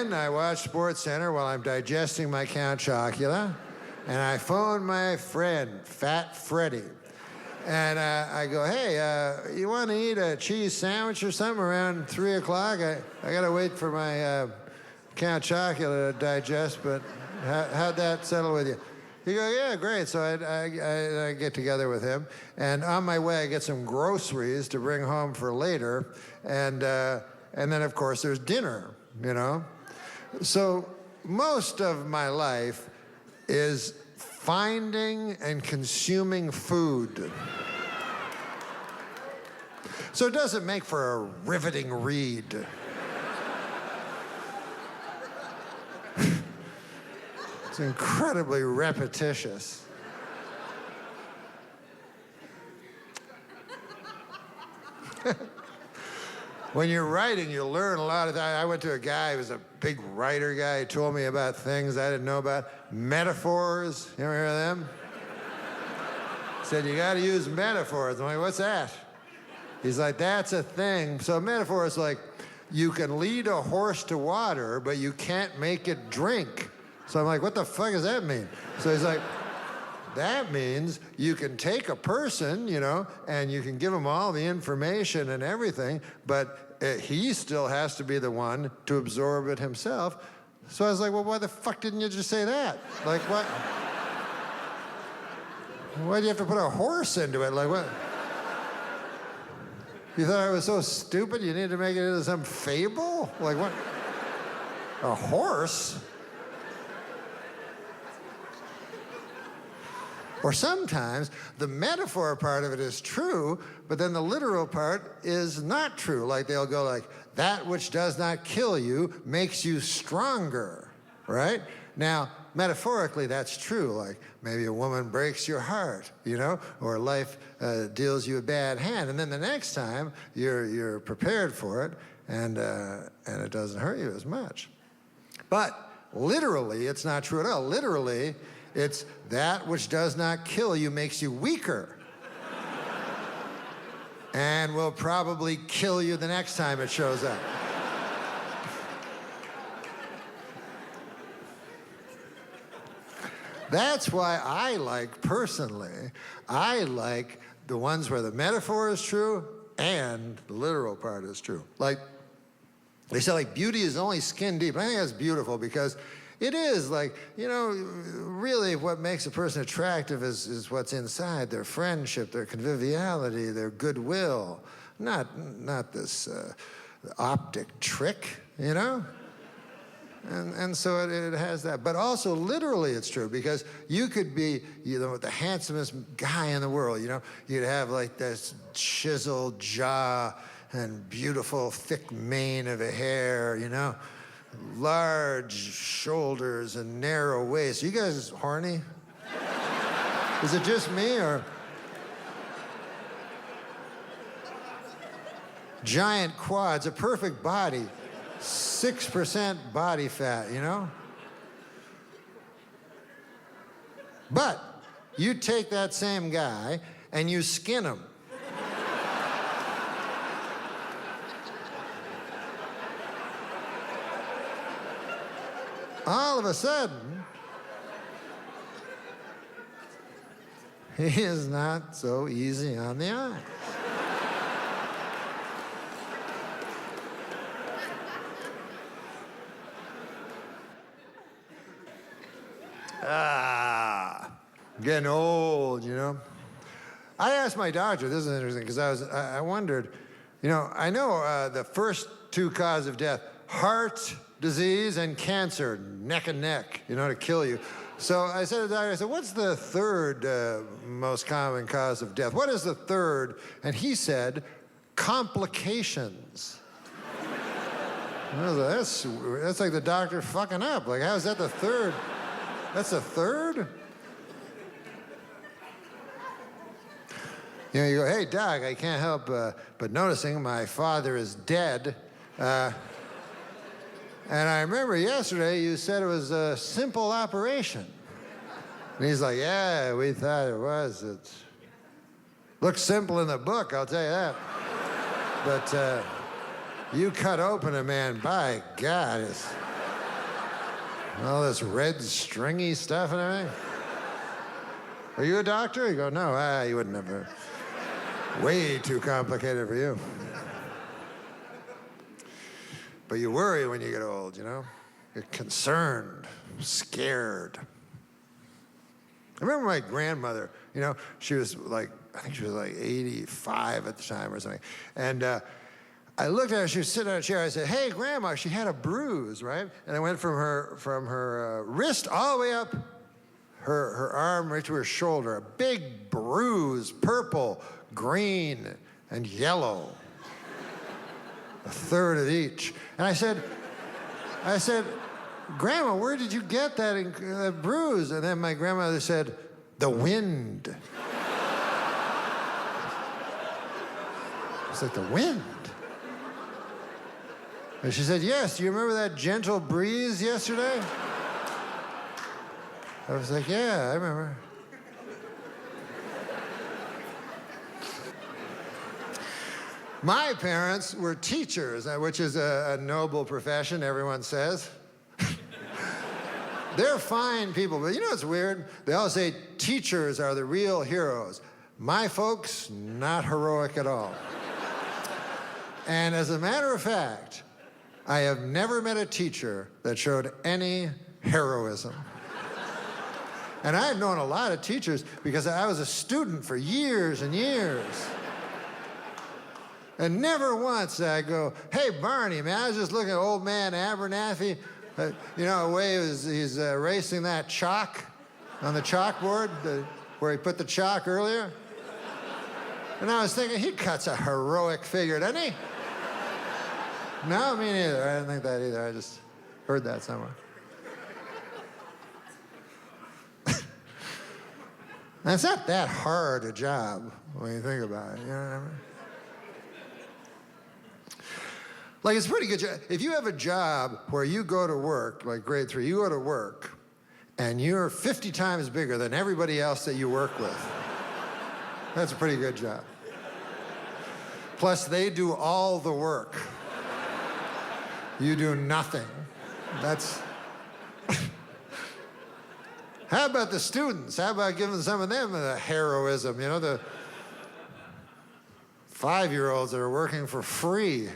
in, I watch Sports Center while I'm digesting my Count Chocula, and I phone my friend, Fat Freddy. And I go, hey, you want to eat a cheese sandwich or something around 3 o'clock? I got to wait for my Count Chocula to digest, but how'd that settle with you? He goes, yeah, great. So I get together with him, and on my way I get some groceries to bring home for later, and then of course there's dinner, you know? So most of my life is finding and consuming food. So it doesn't make for a riveting read. It's incredibly repetitious. When you're writing, you learn a lot of that. I went to a guy who was a big writer guy. He told me about things I didn't know about. Metaphors. You ever hear of them? He said, you got to use metaphors. I'm like, what's that? He's like, that's a thing. So a metaphor is like, you can lead a horse to water, but you can't make it drink. So I'm like, what the fuck does that mean? So he's like, that means you can take a person, you know, and you can give him all the information and everything, but he still has to be the one to absorb it himself. So I was like, well, why the fuck didn't you just say that? Like, what? Why do you have to put a horse into it? Like, what? You thought I was so stupid you needed to make it into some fable? Like, what? A horse? Or sometimes the metaphor part of it is true, but then the literal part is not true. Like they'll go like, that which does not kill you makes you stronger, right? Now, metaphorically, that's true. Like maybe a woman breaks your heart, you know, or life deals you a bad hand. And then the next time you're prepared for it and it doesn't hurt you as much. But literally, it's not true at all. Literally, it's that which does not kill you makes you weaker. And will probably kill you the next time it shows up. That's why personally, I like the ones where the metaphor is true and the literal part is true. Like, they say like beauty is only skin deep. I think that's beautiful because it is like, you know, really what makes a person attractive is what's inside, their friendship, their conviviality, their goodwill, not this optic trick, you know? And so it has that. But also literally it's true because you could be, you know, the handsomest guy in the world, you know? You'd have like this chiseled jaw and beautiful thick mane of a hair, you know? Large shoulders and narrow waist. You guys horny? Is it just me or? Giant quads, a perfect body, 6% body fat, you know? But you take that same guy and you skin him. All of a sudden, he is not so easy on the eye. Getting old, you know. I asked my doctor, this is interesting, because I wondered, you know, I know the first two causes of death, heart disease and cancer, neck and neck, you know, to kill you. So I said to the doctor, I said, what's the third most common cause of death? What is the third? And he said, complications. I was like, that's like the doctor fucking up. Like, how is that the third? That's the third? You know, you go, hey, doc, I can't help but noticing my father is dead. And I remember yesterday you said it was a simple operation. And he's like, yeah, we thought it was. It looks simple in the book, I'll tell you that. But you cut open a man, by God, All this red stringy stuff and everything. Are you a doctor? You go, no, you wouldn't have. Way too complicated for you. But you worry when you get old, you know? You're concerned, scared. I remember my grandmother, you know, she was like, I think she was like 85 at the time or something. And I looked at her, she was sitting on a chair. I said, hey, Grandma, she had a bruise, right? And I went from her wrist all the way up her arm right to her shoulder, a big bruise, purple, green, and yellow. A third of each. And I said, Grandma, where did you get that bruise? And then my grandmother said, the wind. It's like, the wind? And she said, yes, do you remember that gentle breeze yesterday? I was like, yeah, I remember. My parents were teachers, which is a noble profession, everyone says. They're fine people, but you know what's weird? They all say teachers are the real heroes. My folks, not heroic at all. And as a matter of fact, I have never met a teacher that showed any heroism. And I've known a lot of teachers because I was a student for years and years. And never once did I go, hey, Barney, man, I was just looking at old man Abernathy. You know, the way he's erasing that chalk on the chalkboard, where he put the chalk earlier. And I was thinking, he cuts a heroic figure, doesn't he? No, me neither. I didn't think that either. I just heard that somewhere. And it's not that hard a job when you think about it, you know what I mean? Like, it's a pretty good job. If you have a job where you go to work, like grade 3, you go to work, and you're 50 times bigger than everybody else that you work with, that's a pretty good job. Plus, they do all the work. You do nothing. That's... How about the students? How about giving some of them a heroism? You know, the 5-year-olds that are working for free.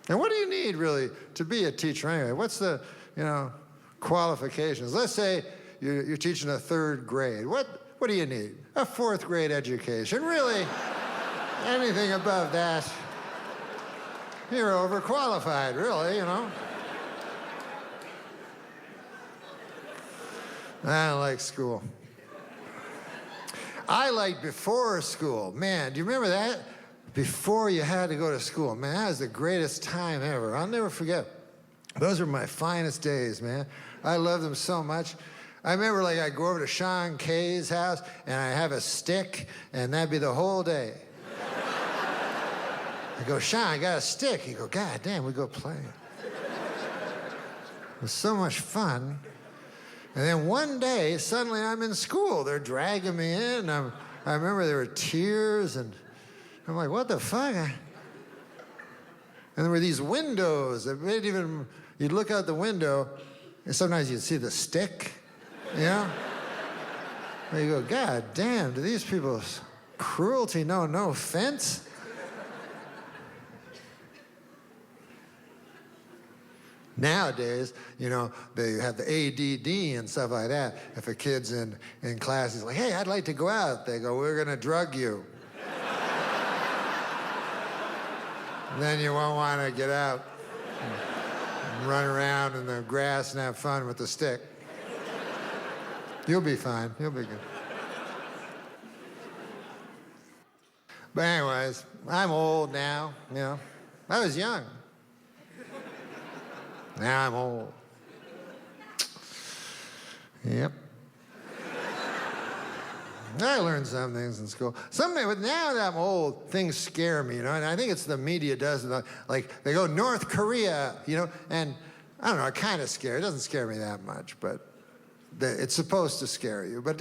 And what do you need, really, to be a teacher anyway? What's the, you know, qualifications? Let's say you're teaching a 3rd grade. What do you need? A 4th grade education. Really, anything above that, you're overqualified, really, you know? I don't like school. I like before school. Man, do you remember that? Before you had to go to school. Man, that was the greatest time ever. I'll never forget. Those were my finest days, man. I love them so much. I remember, like, I'd go over to Sean Kay's house, and I'd have a stick, and that'd be the whole day. I go, Sean, I got a stick. He'd go, God damn, we go play. It was so much fun. And then one day, suddenly I'm in school. They're dragging me in. I remember there were tears, and I'm like, what the fuck? And there were these windows that made even, you'd look out the window, and sometimes you'd see the stick, you know? And you go, God damn, do these people's cruelty know no offense? Nowadays, you know, they have the ADD and stuff like that. If a kid's in class, he's like, hey, I'd like to go out. They go, we're going to drug you. And then you won't want to get out and run around in the grass and have fun with the stick. You'll be fine. You'll be good. But anyways, I'm old now, you know. I was young. Now I'm old. Yep. I learned some things in school. But now that I'm old, things scare me, you know, and I think it's the media does it. Like, they go, North Korea, you know, and I don't know, it kind of scares. It doesn't scare me that much, but it's supposed to scare you. But,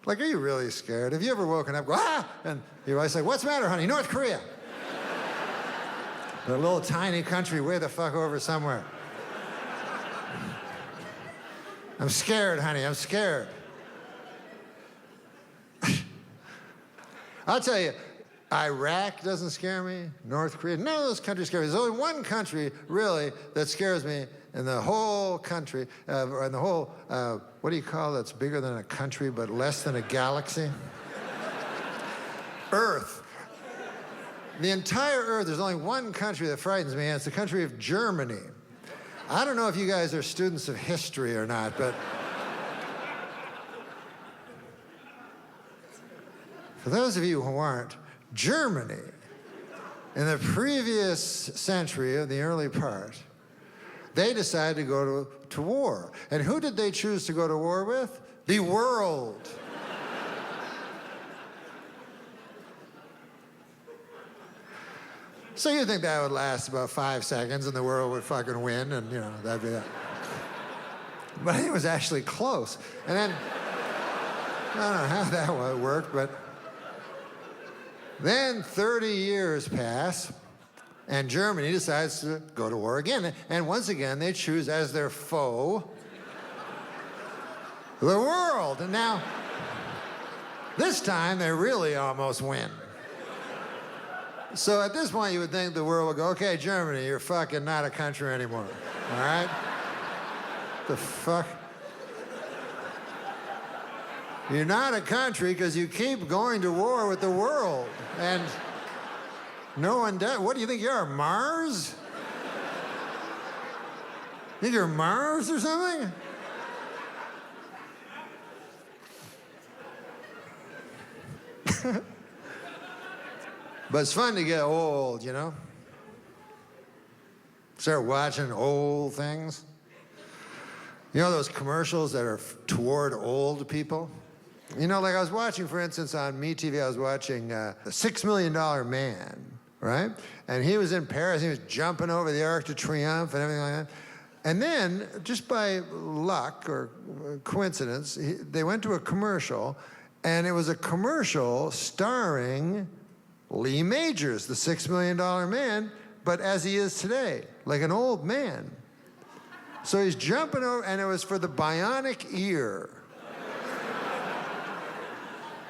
like, are you really scared? Have you ever woken up, go, ah, and your wife's like, what's the matter, honey? North Korea. A little tiny country way the fuck over somewhere. I'm scared, honey, I'm scared. I'll tell you, Iraq doesn't scare me, North Korea, none of those countries scare me. There's only one country, really, that scares me in the whole country, or in the whole, what do you call it, that's bigger than a country but less than a galaxy? Earth. The entire Earth, there's only one country that frightens me, and it's the country of Germany. I don't know if you guys are students of history or not, but for those of you who aren't, Germany, in the previous century of the early part, they decided to go to war. And who did they choose to go to war with? The world. So you think that would last about 5 seconds and the world would fucking win and, you know, that'd be that. But it was actually close. And then, I don't know how that worked, but then 30 years pass and Germany decides to go to war again. And once again, they choose as their foe the world. And now, this time they really almost win. So at this point, you would think the world would go, okay, Germany, you're fucking not a country anymore, all right? The fuck? You're not a country because you keep going to war with the world. And no one does. What do you think you are, Mars? Think you're Mars or something? But it's fun to get old, you know? Start watching old things. You know those commercials that are toward old people? You know, like I was watching, for instance, on MeTV, I was watching The $6 Million Man, right? And he was in Paris, he was jumping over the Arc de Triomphe and everything like that. And then, just by luck or coincidence, they went to a commercial, and it was a commercial starring Lee Majors, the $6 Million Man, but as he is today, like an old man. So he's jumping over, and it was for the Bionic ear.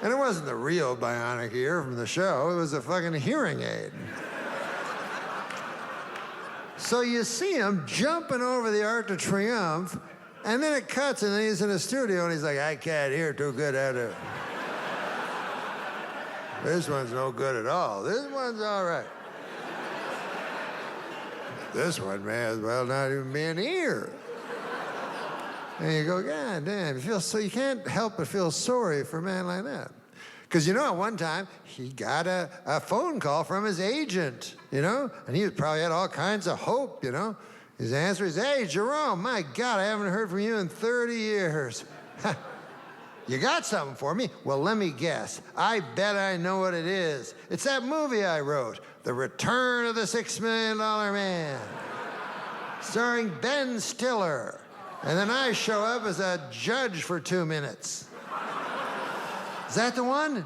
And it wasn't the real Bionic ear from the show, it was a fucking hearing aid. So you see him jumping over the Arc de Triomphe, and then it cuts, and then he's in a studio, and he's like, I can't hear too good out of. This one's no good at all. This one's all right. This one may as well not even be an ear. And you go, God damn, you can't help but feel sorry for a man like that. Because you know, at one time, he got a phone call from his agent, you know? And he probably had all kinds of hope, you know? His answer is, hey, Jerome, my God, I haven't heard from you in 30 years. You got something for me? Well, let me guess. I bet I know what it is. It's that movie I wrote, The Return of the $6 Million Man, starring Ben Stiller. And then I show up as a judge for 2 minutes. Is that the one?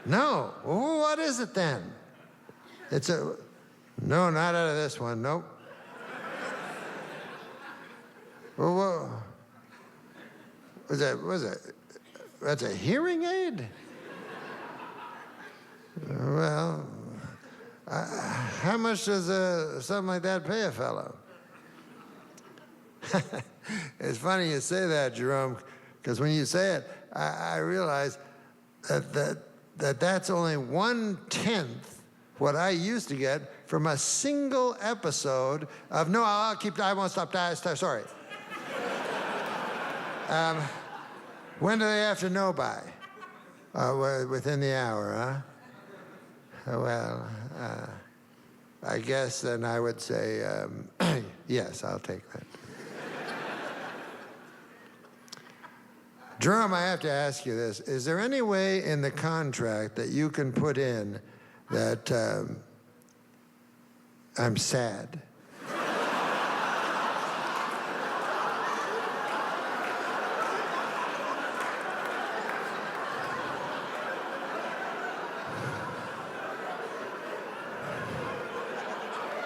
No. Well, what is it then? No, not out of this one, nope. Well, what was that? That's a hearing aid? Well, how much does something like that pay a fellow? It's funny you say that, Jerome, because when you say it, I realize that's only 1/10 what I used to get from a single episode of, no, I won't stop, sorry. When do they have to know by? Within the hour, huh? Well, I guess then I would say, yes, I'll take that. Jerome, I have to ask you this. Is there any way in the contract that you can put in that I'm sad?